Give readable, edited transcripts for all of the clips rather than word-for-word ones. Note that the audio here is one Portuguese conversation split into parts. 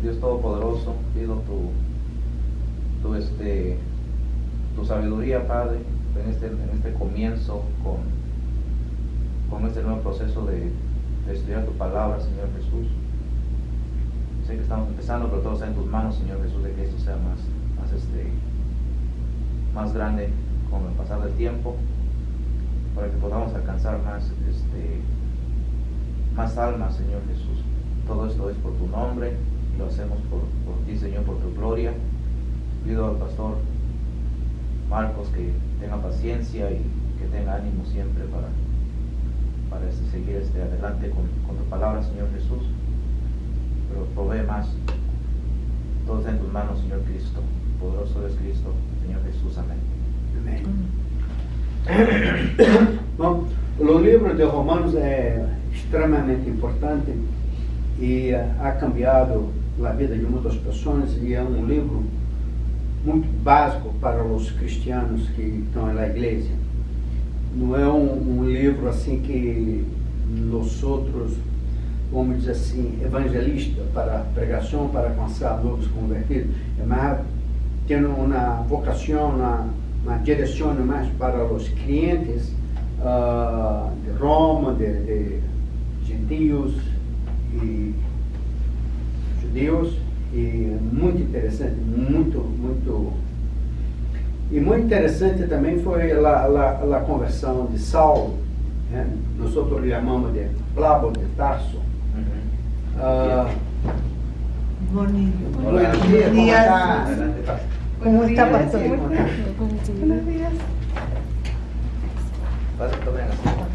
Dios Todopoderoso, pido tu sabiduría, Padre, en este comienzo con este nuevo proceso de estudiar tu palabra, Señor Jesús. Sé que estamos empezando, pero todo está en tus manos, Señor Jesús, de que esto sea más grande con el pasar del tiempo, para que podamos alcanzar más almas, Señor Jesús. Todo esto es por tu nombre, y lo hacemos por ti, Señor, por tu gloria. Pido al pastor Marcos que tenga paciencia y que tenga ánimo siempre para seguir adelante con tu palabra, Señor Jesús. Pero provee más. Todo está en tus manos, Señor Cristo. Poderoso es Cristo, Señor Jesús. Amén. Amém. Bom, o livro de Romanos é extremamente importante e ha cambiado a vida de muitas pessoas, e é um livro muito básico para os cristianos que estão na igreja. Não é um livro assim que nós outros, vamos dizer assim, evangelista para pregação, para alcançar novos convertidos, é mais tendo uma vocação, uma direção mais para os clientes de Roma, de gentios e judeus, e muito interessante, muito interessante também foi a conversão de Saulo, né? Nós outros chamamos de Pablo de Tarso. Buenos Buenos días, ¿cómo días. está? Adelante, pastor. ¿Cómo está, Buenos pastor? días, ¿cómo está? Buenos días. Pastor, tomen asiento.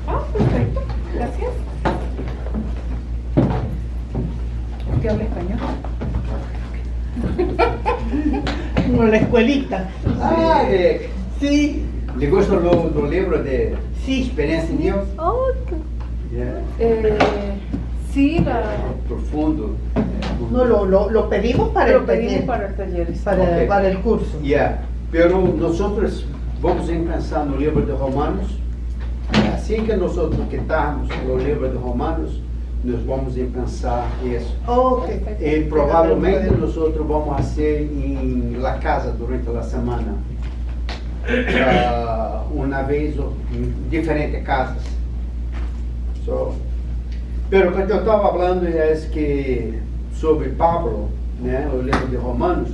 Ah, perfecto. Gracias. ¿Usted habla español? Como la escuelita. Ah, Sí. ¿le gusta do livro de Sí. Experiência em Deus? Oh, Yeah. sí, Profundo. No, lo pedimos para lo el pedimos taller, para el taller. Ok. para el curso. Yeah. Pero nós vamos pensar no livro de Romanos. Assim que nós quitarmos o livro de Romanos, nós vamos pensar isso. Ok. E provavelmente nós vamos fazer em la casa durante a semana. Uma vez em diferentes casas. Pero quando eu estava falando sobre Pablo, né, o livro de Romanos,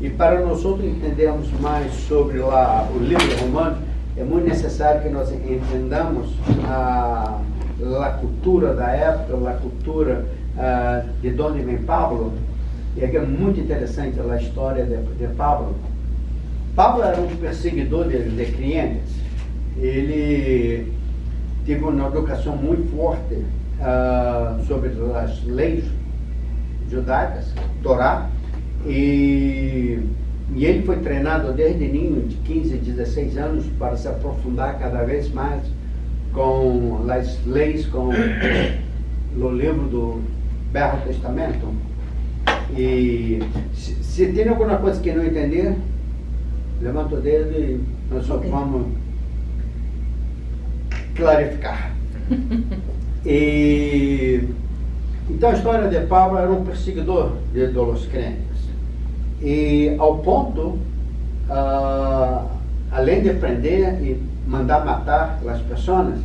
e para nós entendermos mais sobre o livro de Romanos, é muito necessário que nós entendamos a cultura da época, a cultura de onde vem Pablo, e é muito interessante a história de Pablo. Pablo era um perseguidor de crentes. Ele teve uma educação muito forte sobre as leis judaicas, Torá, e ele foi treinado desde ninho, de 15, 16 anos, para se aprofundar cada vez mais com as leis, com o livro do Velho Testamento. E se tem alguma coisa que não entender, levanta o dedo e nós só vamos clarificar. Então a história de Pablo era um perseguidor dos crentes. E ao ponto, além de prender e mandar matar as pessoas,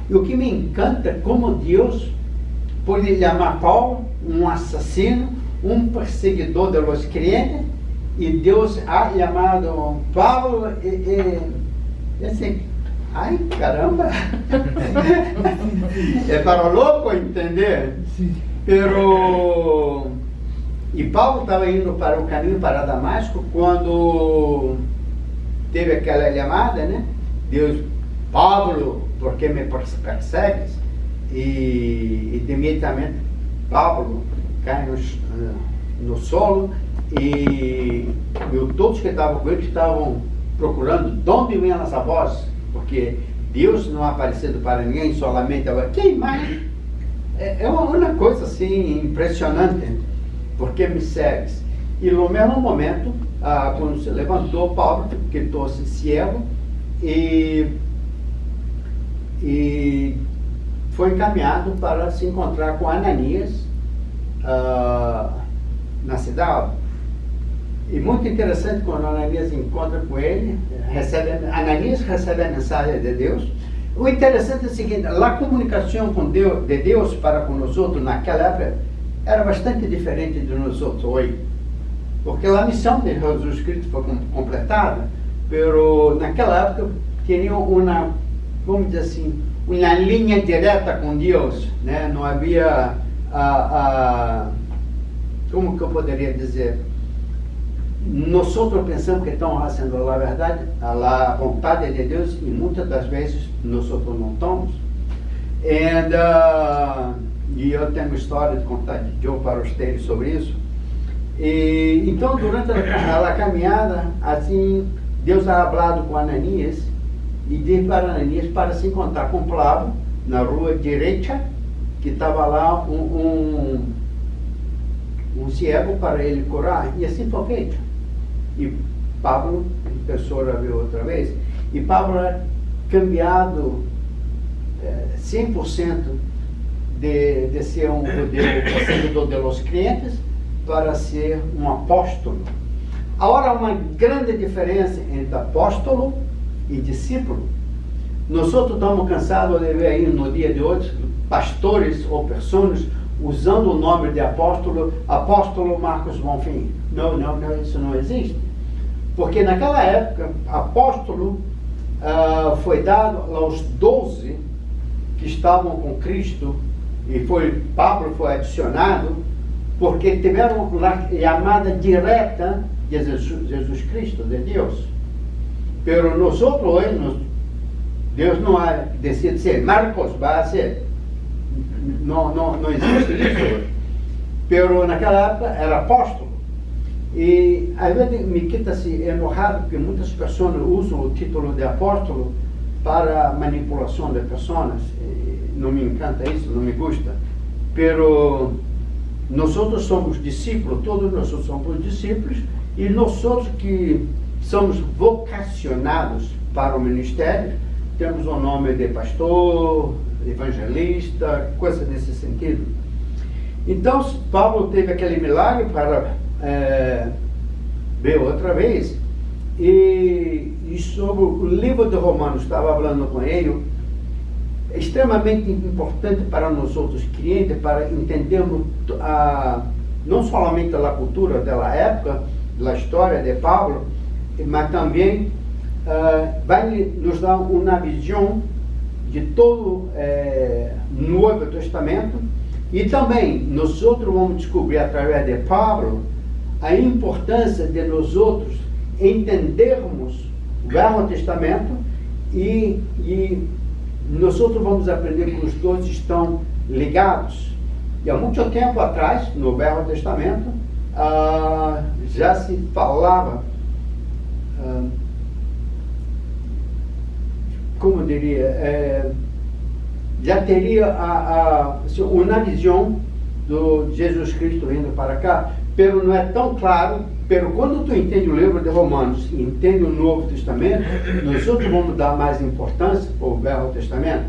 e o que me encanta é como Deus pode chamar Paulo um assassino, um perseguidor dos crentes, e Deus ha chamado Paulo e assim, ai caramba, é para louco entender, pero e Paulo estava indo para o caminho para Damasco quando teve aquela chamada, né? Deus, Paulo, por que me persegues? E imediatamente Paulo cai no solo e todos que estavam com ele estavam procurando de onde vinha essa voz, porque Deus não apareceu para ninguém, solamente agora, quem mais? É uma coisa assim impressionante, porque me segues? E no mesmo momento, quando se levantou, Paulo quitou-se cego e foi encaminhado para se encontrar com Ananias, necessidade. E muito interessante quando Ananias encontra com ele, Ananias recebe a mensagem de Deus. O interessante é o seguinte, a comunicação com Deus, de Deus para com nós outros naquela época era bastante diferente de nós outros hoje. Porque a missão de Jesus Cristo foi completada, mas naquela época tinha uma, vamos dizer assim, uma linha direta com Deus, né? Não havia, como que eu poderia dizer? Nós outros pensamos que estamos fazendo a verdade, a vontade de Deus, e muitas das vezes nós outros não estamos. E eu tenho uma história de contar de eu para vocês sobre isso. E então, durante a caminhada, assim, Deus ha falado com Ananias e disse para Ananias para se encontrar com Pablo na rua direita, que estava lá um cego para ele curar, e assim foi feito. E Pablo, a pessoa viu outra vez, e Pablo é cambiado 100% de ser um seguidor dos clientes para ser um apóstolo. Agora, uma grande diferença entre apóstolo e discípulo. Nós outros estamos cansados de ver aí no dia de hoje pastores ou pessoas usando o nome de apóstolo Marcos Bonfim. Não, isso não existe. Porque naquela época, apóstolo foi dado aos 12 que estavam com Cristo, e Pablo foi adicionado, porque tiveram a chamada direta de Jesus Cristo, de Deus. Pero nós outros hoje, Deus não decide ser Marcos, vai ser. Não existe isso hoje. Pero naquela época era apóstolo. E às vezes me quita-se enojado porque muitas pessoas usam o título de apóstolo para manipulação de pessoas. Não me encanta isso, não me gusta. Pero nós somos discípulos, todos nós somos discípulos, e nós que somos vocacionados para o ministério, temos o nome de pastor, evangelista, coisa nesse sentido. Então, Paulo teve aquele milagre para ver outra vez, e sobre o livro de Romanos, estava falando com ele, é extremamente importante para nós outros clientes, para entendermos não somente a cultura da época, da história de Paulo, mas também vai nos dar uma visão de todo o Novo Testamento, e também nós outros vamos descobrir através de Paulo a importância de nós outros entendermos o Velho Testamento e nós outros vamos aprender que os dois estão ligados. E há muito tempo atrás, no Velho Testamento, já se falava, como diria, já teria uma visão do Jesus Cristo vindo para cá, pero não é tão claro. Pero quando tu entende o livro de Romanos e entende o Novo Testamento, nós outros vamos dar mais importância para o Velho Testamento.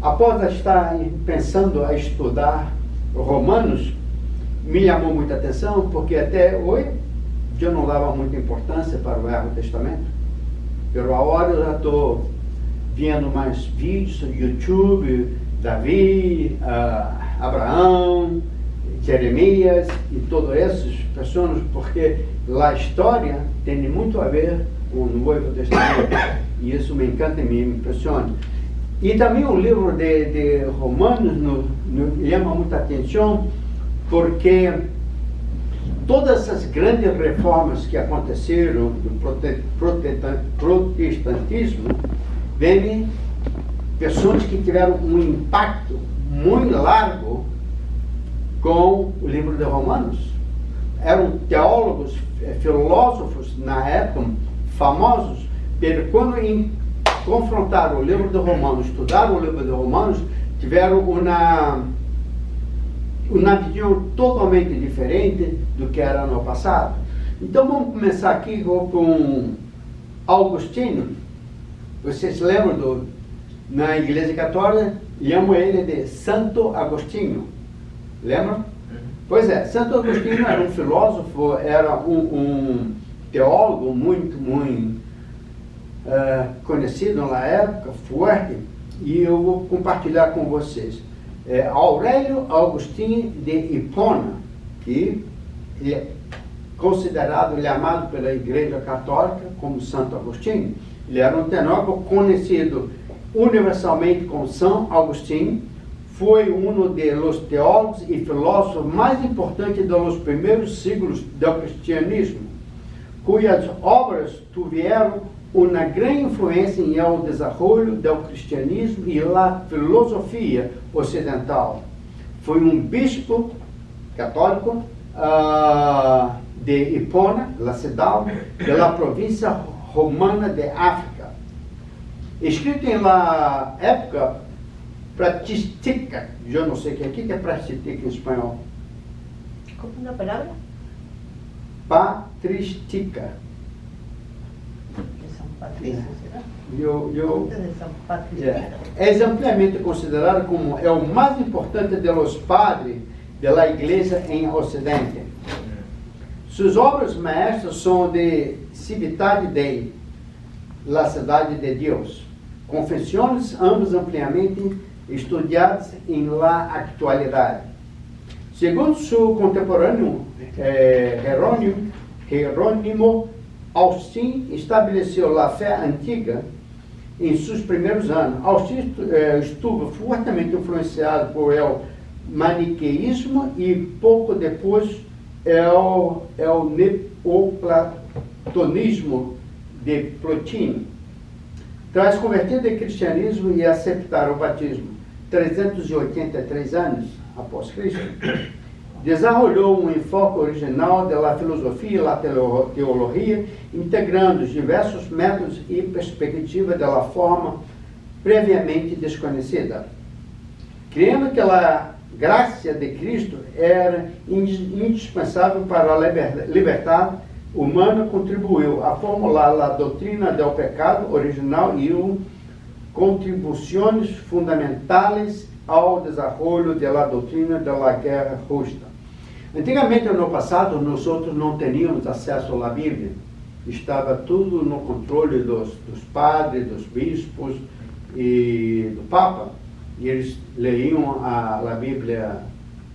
Após estar pensando a estudar Romanos, me chamou muita atenção, porque até hoje eu não dava muita importância para o Velho Testamento. Pero agora eu já estou vendo mais vídeos no YouTube, Davi, Abraão, Jeremias e todas essas pessoas, porque a história tem muito a ver com o Novo Testamento, e isso me encanta e me impressiona. E também o livro de Romanos nos chama muita atenção, porque todas essas grandes reformas que aconteceram do protestantismo vêm pessoas que tiveram um impacto muito largo com o livro de Romanos. Eram teólogos, filósofos na época, famosos, mas quando confrontaram o livro de Romanos, estudaram o livro de Romanos, tiveram uma visão totalmente diferente do que era no passado. Então vamos começar aqui com Agostinho. Vocês lembram na Igreja Católica, chamam ele de Santo Agostinho. Lembram? Pois é, Santo Agostinho era um filósofo, era um teólogo muito conhecido na época, forte, e eu vou compartilhar com vocês. Aurélio Agostinho de Hipona, que é considerado, ele é amado pela Igreja Católica como Santo Agostinho. Ele era um teólogo conhecido universalmente como São Agostinho. Foi um dos teólogos e filósofos mais importantes dos primeiros séculos do cristianismo, cujas obras tiveram uma grande influência no desenvolvimento do cristianismo e da filosofia ocidental. Foi um bispo católico de Hipona, la cidade da província romana de África. Escrito em la época Patrística, eu não sei o que é patrística em espanhol. ¿Cómo una palabra? Patrística. De San Patricio, ¿será? De San Patricio. É amplamente considerado como o mais importante dos padres da Igreja em Ocidente. Suas obras maestras são de Civitate Dei, La Cidade de Deus, confissões, ambas ampliamente estudadas em la atualidade. Segundo seu contemporâneo Jerônimo Austin, estabeleceu a fé antiga em seus primeiros anos. Austin estuvo fortemente influenciado por o maniqueísmo e pouco depois o neoplatonismo de Plotino. Tras convertido ao cristianismo e aceitar o batismo 383 anos após Cristo, desenvolveu um enfoque original da filosofia e da teologia, integrando diversos métodos e perspectivas da forma previamente desconhecida. Crendo que a graça de Cristo era indispensável para a liberdade humana, contribuiu a formular a doutrina do pecado original e contribuições fundamentais ao desenvolvimento da doutrina da guerra justa. Antigamente, no passado, nós outros não teníamos acesso à Bíblia. Estava tudo no controle dos padres, dos bispos e do Papa. E eles liam a Bíblia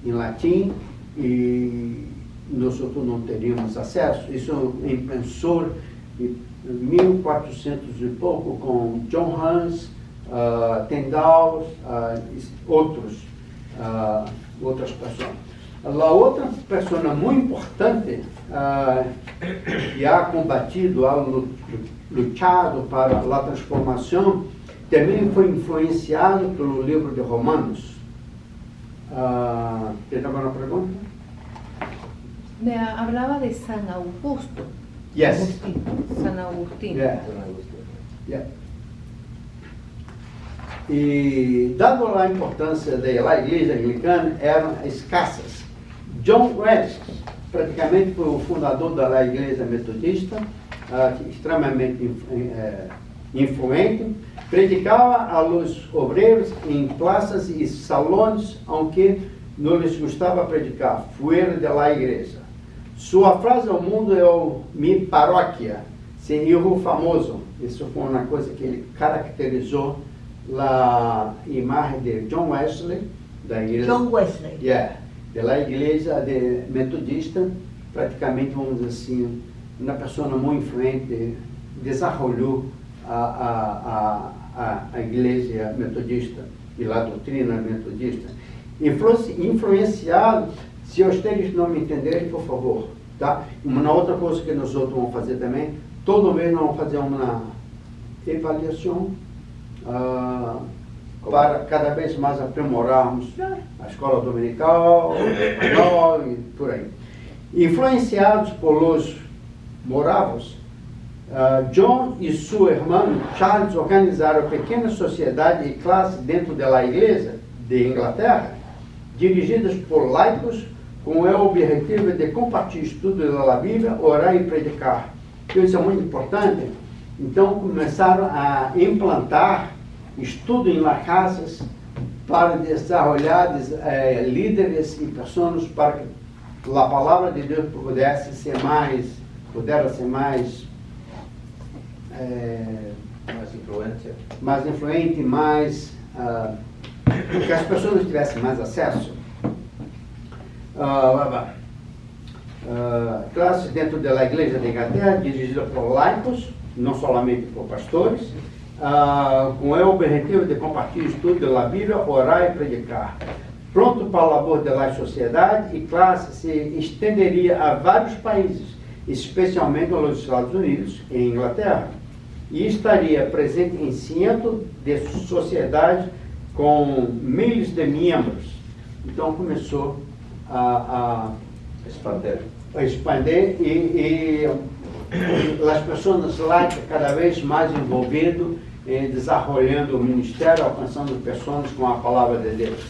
em latim e nós outros não teríamos acesso. Isso pensou em 1400 e pouco com John Hans, Tyndale, outras pessoas. A outra pessoa muito importante que ha combatido, ha lutado para a transformação, também foi influenciado pelo livro de Romanos. ¿Tem alguma pergunta? Me hablaba de San Augusto. Yes. Agustín, San Agustín. Yeah. Yeah. E, dado a importância da igreja anglicana, eram escassas. John Wesley, praticamente foi o fundador da igreja metodista, extremamente influente, predicava aos obreiros em praças e salões, aunque não lhes gostava predicar, fora da igreja. Sua frase ao mundo é o "mi paróquia", sem erro famoso. Isso foi uma coisa que ele caracterizou a imagem de John Wesley, da igreja. John Wesley. Yeah, da igreja metodista, praticamente, vamos dizer assim, uma pessoa muito influente, desenvolveu a igreja metodista e a doutrina metodista. Influenciado, se vocês não me entenderem, por favor, tá? Uma outra coisa que nós outros vamos fazer também, todo mês nós vamos fazer uma avaliação para cada vez mais aprimorarmos a escola dominical, e por aí. Influenciados por los moravos, John e seu irmão Charles organizaram pequena sociedade e classe dentro da igreja de Inglaterra, dirigidas por laicos, com o objetivo de compartilhar estudos da Bíblia, orar e predicar. Isso é muito importante. Então começaram a implantar estudo em casas, para desarrollar líderes e pessoas para que a palavra de Deus pudesse ser mais mais influente, que as pessoas tivessem mais acesso. Classes dentro da Igreja da Inglaterra, dirigida por laicos, não somente por pastores, com o objetivo de compartilhar o estudo da Bíblia, orar e predicar. Pronto para o labor da sociedade, e classe se estenderia a vários países, especialmente nos Estados Unidos e Inglaterra, e estaria presente em centros de sociedades com milhares de membros. Então começou a expandir e as pessoas laicas cada vez mais envolvidas em desenvolvendo o ministério, alcançando pessoas com a palavra de Deus.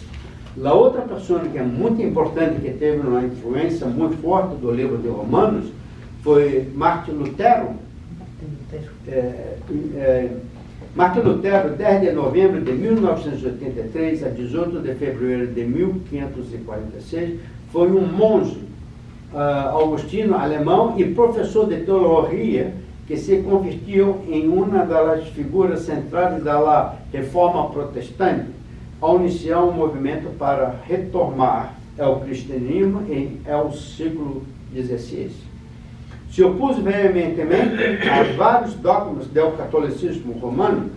A outra pessoa que é muito importante, que teve uma influência muito forte do livro de Romanos, foi Martin Lutero. Martin Lutero, 10 de novembro de 1983 a 18 de fevereiro de 1546, foi um monge augustino alemão e professor de teologia que se convertiu em uma das figuras centrais da reforma protestante, ao iniciar um movimento para retomar o cristianismo ao século XVI. Se opôs veementemente a vários dogmas do catolicismo romano,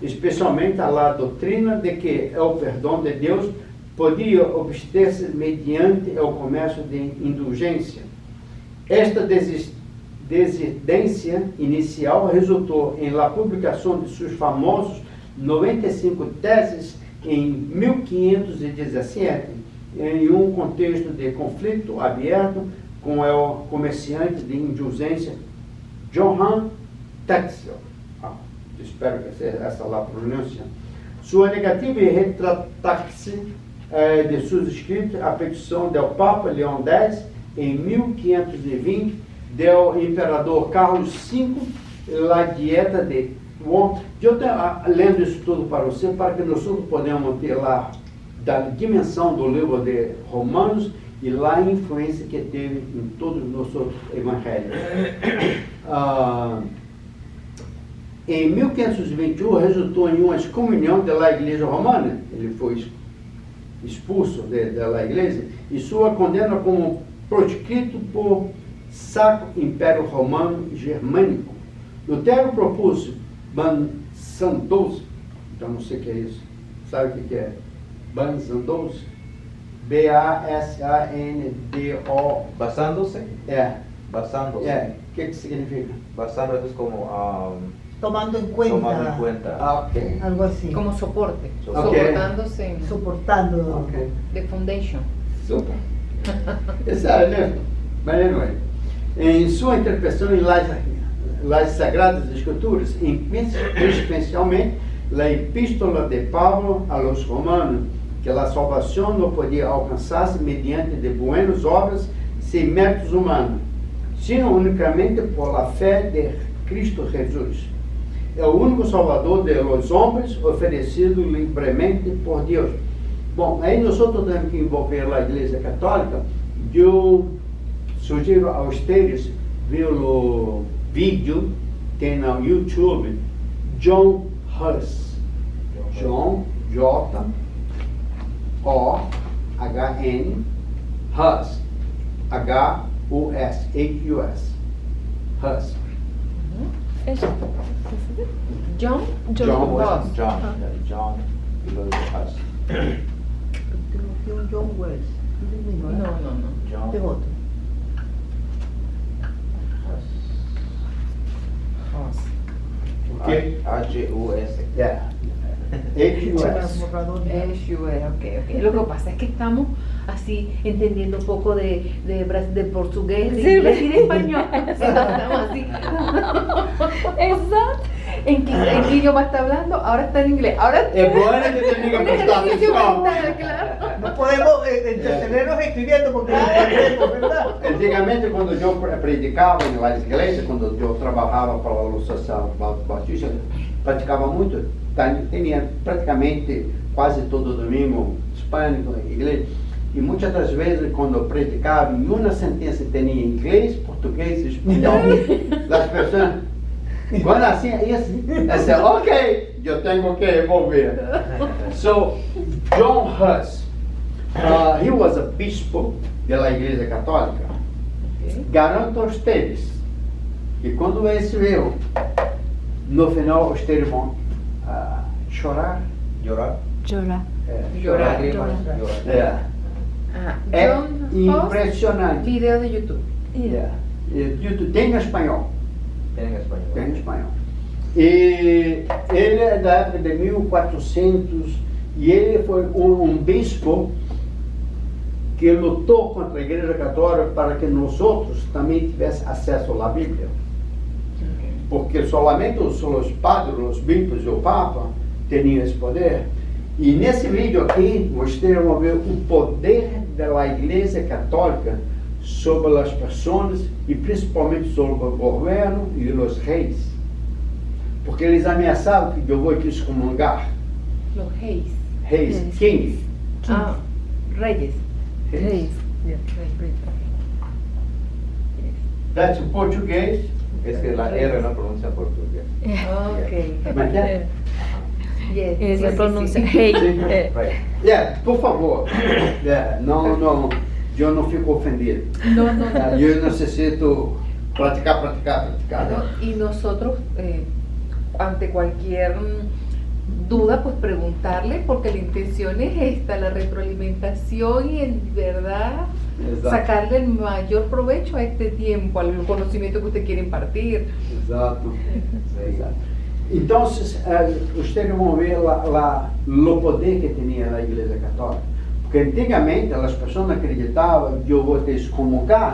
especialmente à doutrina de que o perdão de Deus podia obter-se mediante o comércio de indulgência. Esta desistência inicial resultou em la publicação de seus famosos 95 teses em 1517, em um contexto de conflito aberto com o comerciante de indulgência Johann Tetzel. Espero que seja essa a pronúncia. Sua negativa em retratar-se de seus escritos, a petição do Papa Leão X, em 1520, do imperador Carlos V, a dieta de Worms. Eu estou lendo isso tudo para você, para que nós podemos ter lá da dimensão do livro de Romanos e lá a influência que teve em todos os nossos evangelhos. Em 1521, resultou em uma excomunhão da Igreja Romana. Ele foi expulso da Igreja e sua condena como proscrito por Sacro Império Romano Germânico. Lutero propôs Bansandos, então não sei o que é isso. Sabe o que é? Bansandos? B-A-S-A-N-D-O. Basándose. Basándose. O que significa? Basando es como tomando en cuenta. tomando en cuenta. Ok. Algo así. Como soporte. Okay. Soportándose en Soportando. Ok. the foundation. Super. Exato, né? Mas anyway. Em sua interpretação em las Sagradas Escrituras, especialmente a Epístola de Paulo a los Romanos, que a salvação não podia alcançar-se mediante de buenas obras sem méritos humanos, sino unicamente por la fé de Cristo Jesus. É o único Salvador de los homens oferecido livremente por Deus. Bom, aí nós temos que envolver a Igreja Católica. Eu sugiro a vocês ver o vídeo que tem no YouTube, John Hus. John, J-O-H-N, Hus, H-U-S, H-U-S, Hus. John John, Ross. y luego Hus. Tengo John Wells. No, no, no. John Tem outro. Ross. H-U-S. Yeah. H-U-S. Ok. Lo que pasa es que estamos así entendiendo un poco de portugués, de Sí, inglés y de español. Estamos así. Exato. ¿En qué idioma está hablando? Ahora está en inglés. Ahora É bom que você tenha un prestado ejercicio atenção. mental, claro. No podemos entretenernos escribiendo porque no entendemos, ¿verdad? Antigamente, quando eu predicava em várias igrejas, quando eu trabalhava para a Associação Batista, praticava muito, tinha praticamente quase todo domingo hispânico, inglês. E muitas das vezes, quando eu predicava, em uma sentença tinha inglês, português e espanhol. As pessoas, quando assim, eu disse, ok, eu tenho que envolver. So, John Huss, he was a bispo da Igreja Católica. Garanto a vocês que quando esse veio, no final, vocês vão chorar. Llorar. Llorar. Chorar. Lágrimas, llorar. É. É impressionante. Video de YouTube. Yeah. YouTube tem em espanhol. Tem en español. Tem em espanhol. E ele é da época de 1400 e ele foi um bispo que lutou contra a Igreja Católica para que nós outros também tivéssemos acesso à Bíblia. Porque somente os padres, os bispos e o Papa tinham esse poder. E nesse vídeo aqui, vocês vão ver o poder da Igreja Católica sobre as pessoas e principalmente sobre o governo e os reis. Porque eles ameaçavam que eu vou excomungar. Los reis. Reis, king. Ah, reyes. Reis. Yeah, reyes. That's in português. Es que la R no pronuncia portugués. Ok. Como é que é? Yes. Esa sí, pronuncia sí. hey. Right. Yeah, por favor. Yeah, não, eu não fico ofendido. No, no, no. Eu necessito praticar. Bueno, y nosotros, ante cualquier duda, pues preguntarle, porque la intención es esta, la retroalimentación y en verdad Exato. sacarle el mayor provecho a este tiempo, al conocimiento que usted quiere impartir. Exato. Sí. Exato. Então, vocês vão ver lá o poder que tinha a Igreja Católica. Porque antigamente as pessoas acreditavam que eu vou te excomungar